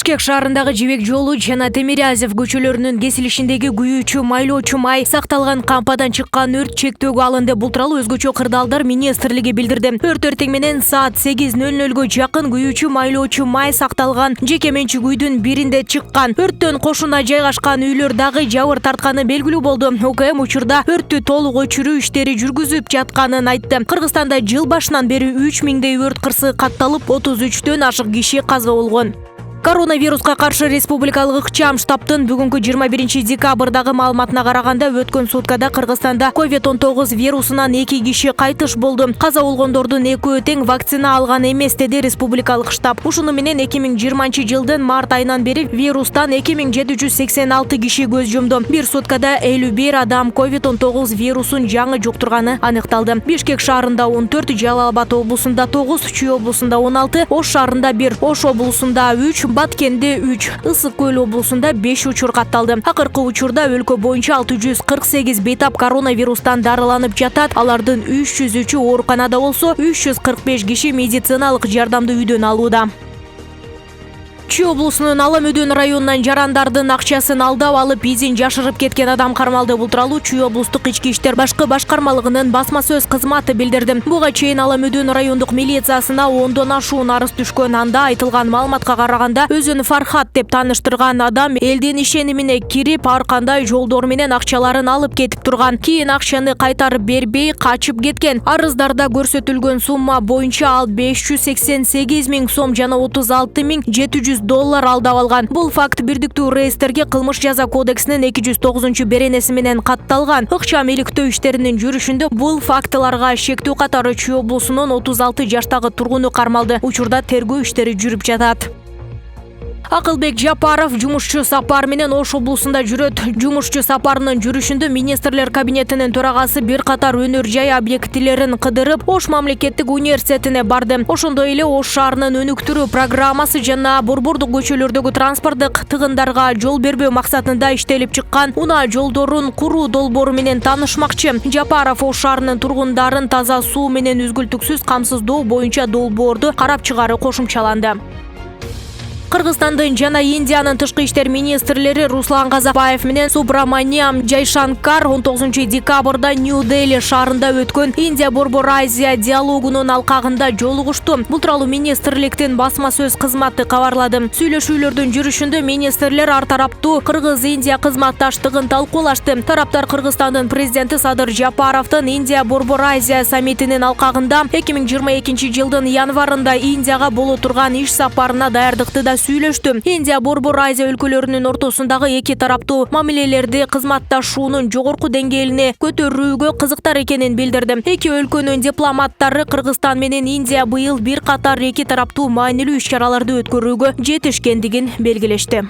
Бишкек шаарындагы Жибек жолу жана Темирязев көчөлөрүнүн кесилишиндеги күйүүчү майлоочу май сакталган кампадан чыккан өрт чектөөгө алынды. Бул тууралуу өзгөчө кырдаалдар министрлиги билдирди. Өрт эртең менен саат 8:00 жакын күйүүчү майлоочу май сакталган жеке менчик үйдүн биринде чыккан. Өрттөн кошуна жайгашкан үйлөр дагы жабыр тартканы белгилүү болду. УКМ учурда өрттү толук өчүрүү иштери жүргүзүп жатканын айтты. Кыргызстанда жыл башынан бери 3000дей өрт кырсыгы катталып, 33дөн ашык киши каза болгон. Коронавируска каршы республикалык ыкчам штабтын бүгүнкү 21 декабрдагы маалыматына караганда өткөн суткада Кыргызстанда COVID-19 вирусунан 2 киши кайтыш болду. Каза болгондордун экөө тең вакцина алган эмес, деди республикалык штаб. Ушуну менен 2020 жылдын март айынан бери вирустан 2786 киши көз жумду. Бир суткада 51 адам COVID-19 вирусун жаңы жуктурганы аныкталды. Бишкек шаарында 14, Жалал Абад облусунда 9, Чүй облусунда 16, Ош шаарында 1, Ош облусунда 3, Баткенде 3, Ысык Көл облусунда 5 учур катталды. Акыркы учурда өлкө боюнча 648 бейтап коронавирустан дарыланып жатат. Алардын 303-ü ооруканада болсо, 345 киши медициналык жардамды үйдөн алууда. Чүй облусунун Ала Мөдөн районунан жарандардын акчасын алдап алып, изин жашырып кеткен адам кармалды. Бул тууралуу Чүй облустук ички иштер башкы башкармалыгынын басма сөз кызматы билдирди. Буга чейин Ала Мөдөн райондук милициясына 10дон ашуун арыз түшкөн. Анда айтылган маалыматка караганда, өзүн Фархат деп тааныштырган адам элдин ишенимине кирип, ар кандай жолдор менен акчаларын алып кетип турган. Кийин акчаны кайтарып бербей качып кеткен. Арыздарда көрсөтүлгөн сумма боюнча ал 588 000 сом жана 36 700 доллар алдап алган. Бул факт бирдиктүү реестрге кылмыш жаза кодексинин 209-беренеси менен катталган. Ыкчам иликтөө иштеринин жүрүшүндө бул фактыларга шектүү катары Чүй облусунун 36 жаштагы тургуну кармалды. Учурда тергөө иштери жүрүп жатат. Акылбек Жапаров жумушчу сапар менен Ош облусунда жүрөт. Жумушчу сапарынын жүрүшүндө министрлер кабинетинин төрагасы бир катар өнөр жай объектилерин кыдырып, Ош мамлекеттик университетине барды. Ошондой эле Ош шаарынын өнүктүрүү программасы жана борбордук көчөлөрдөгү транспорттук тыгындарга жол бербөө максатында иштелип чыккан унаа жолдорун куруу долбоору менен таанышмакчы. Жапаров Ош шаарынын тургундарын таза суу менен үзгүлтүксүз камсыздоо боюнча долбоорду карап чыгаары кошумчаланды. Кыргызстандын жана Индиянын тышкы иштер министрлери Руслан Казакбаев менен Субраманиам Джайшанкар 19 декабрда Нью-Дели шаарында өткөн Индия Борбор Азия диалогунун алкагында жолугушту. Бул тууралуу министрликтин басма сөз кызматы кабарлады. Сүйлөшүүлөрдүн жүрүшүндө министрлер ар тараптуу Кыргыз-Индия кызматташтыгын талкуулашты. Тараптар Кыргызстандын президенти Садыр Жапаровдун Индия Борбор Азия саммитинин алкагында 2022 жылдын январында Индияга боло турган иш сапарына даярдыкты да сүйлөштү. Индия Борбор Азия өлкөлөрүнүн ортосундагы эки тараптуу мамилелерди кызматташуунун жогорку деңгээлине көтөрүүгө кызыктар экенин билдирди. Эки өлкөнүн дипломаттары Кыргызстан менен Индия быйыл бир катар эки тараптуу маанилүү иш-чараларды өткөрүүгө жетишкендигин белгилешти.